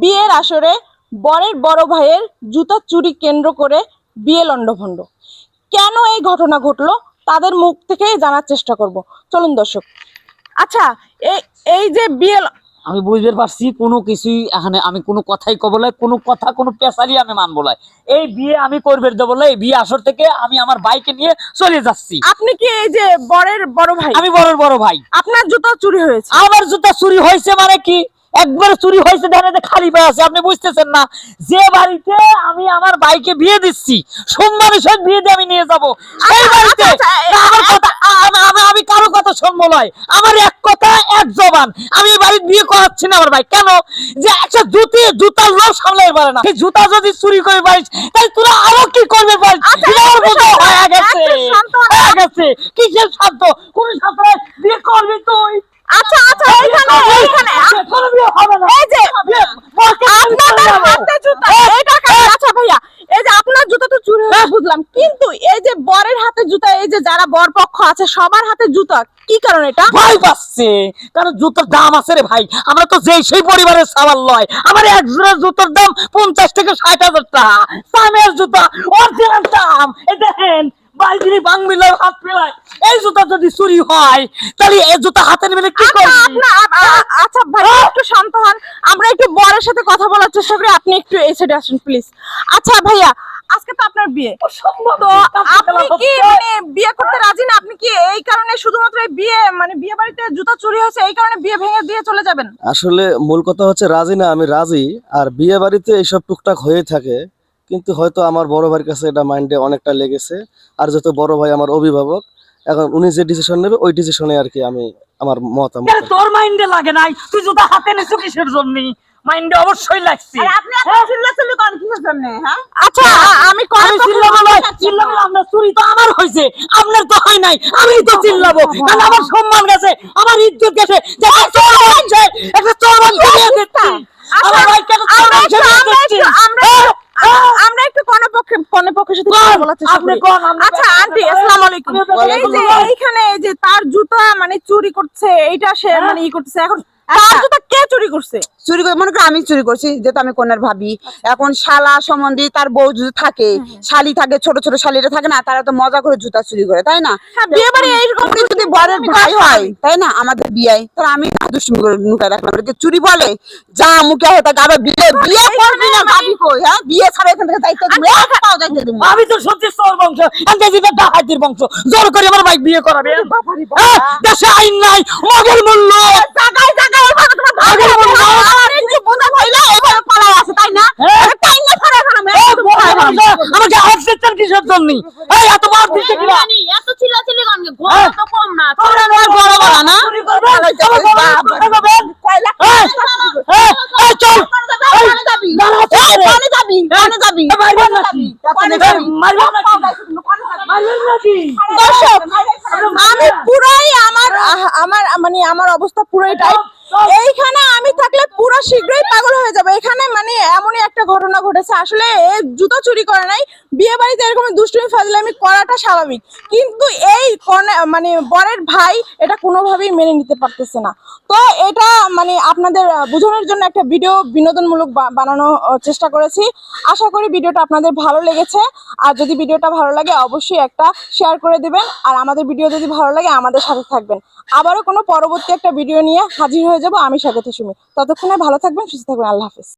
বিয়ের আসরে বরের বড় ভাইয়ের জুতা চুরি কেন্দ্র করে বিয়ে লণ্ডভণ্ড। কেন এই ঘটনা ঘটলো তাদের মুখ থেকে জানার চেষ্টা করব। চলুন দর্শক। আচ্ছা, এই এই যে বিয়ে আমি বুঝতে পারছি কোনো কিছুই এখানে আমি কোনো কথাই কব না, কোনো কথা কোনো পেশারই আমি মানবো না। এই বিয়ে আমি করবে দেবো না। এই বিয়ে আসর থেকে আমি আমার ভাইকে নিয়ে চলে যাচ্ছি। আপনি কি এই যে বরের বড় ভাই? আমি বরের বড় ভাই। আপনার জুতা চুরি হয়েছে? আমার জুতা চুরি হয়েছে মানে কি? একবার চুরি হয়েছে দেখেন, খালি পায়ে আছে। আপনি বুঝতেছেন না যে বাড়িতে আমি আমার ভাইকে বিয়ে দিচ্ছি, সম্মানের সাথে বিয়ে দিয়ে আমি নিয়ে যাবো সেই বাড়িতে আমি কারো কথা শুনবো নয়। আমার এক কথা এক জবান। আমি এই বাড়ির বিয়ে করাচ্ছি না আমার ভাই। কেন? যে একটা জুতার লোক সামলাই পারে না। সেই জুতা যদি চুরি করে পারিস তাই তোরা আরো কি করবে পারিস? হয়ে গেছে কিসের শান্ত? কোন শান্ত? বিয়ে করবি তুই? আচ্ছা আচ্ছা, এইখানে এইখানে এই যে আপনাদের হাতে জুতা, এটা কেন? আচ্ছা ভাইয়া, এই যে আপনার জুতা তো চুরি হয়েছে বুঝলাম, কিন্তু এই যে বরের হাতে জুতা, এই যে যারা বর পক্ষ আছে সবার হাতে জুতা, কি কারণ এটা? ভয় পাচ্ছে, কারণ জুতার দাম আছে রে ভাই। আমরা তো সেই পরিবারের সওয়াল নয়। আমার এক জোড়া জুতার দাম 50 থেকে 60,000 টাকা। সামের জুতা অরিজিনাল দাম। এই দেখেন বাইরে বাংলা হাত ফেলায়। এই জুতা যদি চুরি হয় তাহলে এই জুতা হাতে নিলে কি করবে? আচ্ছা ভাই, একটু শান্ত হন। আমরা একটু বরের সাথে কথা বলার চেষ্টা করি। আপনি একটু এই সাইডে আসুন প্লিজ। আচ্ছা ভাইয়া, আজকে তো আপনার বিয়ে, তো আপনি কি মানে বিয়ে করতে রাজি না? আপনি কি এই কারণে শুধুমাত্র এই বিয়ে মানে বিয়ে বাড়িতে জুতা চুরি হয়েছে এই কারণে বিয়ে ভেঙে দিয়ে চলে যাবেন? আসলে মূল কথা হচ্ছে রাজি না, আমি রাজি। আর বিয়ে বাড়িতে এইসব টুকটাক হয়ে থাকে, কিন্তু হয়তো আমার বড় ভাইয়ের কাছে এটা মাইন্ডে অনেকটা লেগেছে। আর যেহেতু বড় ভাই আমার অভিভাবক, এখন উনি যে ডিসিশন নেবে ওই ডিসিশনে আর কি আমি আমার মতামত। তোর মাইন্ডে লাগে নাই? তুই জুতা হাতে নিছিস কিসের জন্য? মাইন্ডে অবশ্যই লাগছে। আপনি এত চিল্লাচিল্লি করেন কিসের জন্য? হ্যাঁ আচ্ছা, আমি চিল্লাবো? আপনার চুরি তো আমার হয়েছে, আপনার তো হয় নাই। আমি তো চিল্লাবো, কারণ আমার সম্মান গেছে, আমার ইজ্জত গেছে। একটা চোর বানকে নিয়ে দিচ্ছি। আমার ভাইকে একটা চোর বানকে নিয়ে দিচ্ছি। আমরা একটু কোন পক্ষের সাথে কথা বলার চেষ্টা করি। আচ্ছা আন্টি, আসসালামু আলাইকুম। এই যে এইখানে এই যে তার জুতা মানে চুরি করছে, এইটা সে মানে ই করতেছে, এখন তার জুতা কে চুরি করছে? চুরি করে মনে করো আমি চুরি করছি, যেহেতু আমি কন্যার ভাবি। এখন শালা সম্বন্ধী তার বউ যদি থাকে, শালি থাকে, ছোট ছোট শালিরা থাকে না, তারা তো মজা করে জুতা চুরি করে, তাই না? বিয়ে বাড়ি এইরকম যদি বরের ভাই হয়, তাই না, আমাদের বিয়ে, তাহলে আমি দুষ্টুমি করে নুকায় রাখলাম। চুরি বলে যা মুখে হয়ে থাকে। আবার বিয়ে বিয়ে করবি না ভাবি কই? হ্যাঁ, বিয়ে ছাড়া এখান থেকে যাইতে দিবি? আমি তো সত্যি চোর বংশ, ডাকাতির বংশ। জোর করে আমার ভাই বিয়ে করাবে? দেশে আইন নাই, মগের মূল্য জায়গায় জায়গায় আমাকে হাসছেন কিসের জন্য? এত বার দিচ্ছে কিনা? এত চিল্লাচিল্লি করেন, ঘর তো কম না। দর্শক, আমি পুরাই আমার অবস্থা পুরাই টাইট। এইখানে আমি থাকলে পুরো শীঘ্রই পাগল হয়ে যাবে। এখানে মানে এমনই একটা ঘটনা ঘটেছে। আসলে জুতো চুরি করে নাই, বিয়ে বাড়িতে এরকম দুষ্টুমি ফাজলামি করাটা স্বাভাবিক, কিন্তু এই মানে বরের ভাই এটা কোনোভাবেই মেনে নিতে পারতেছে না। তো এটা মানে আপনাদের বোঝানোর জন্য একটা ভিডিও বিনোদনমূলক বানানোর চেষ্টা করেছি। আশা করি ভিডিওটা আপনাদের ভালো লেগেছে। আর যদি ভিডিওটা ভালো লাগে অবশ্যই একটা শেয়ার করে দিবেন। আর আমাদের ভিডিও যদি ভালো লাগে আমাদের সাথে থাকবেন। আবারও কোনো পরবর্তী একটা ভিডিও নিয়ে হাজির হয়ে যাব আমি স্বাগত সুমি। ততক্ষণে ভালো থাকবেন, সুস্থ থাকবেন। আল্লাহ হাফেজ।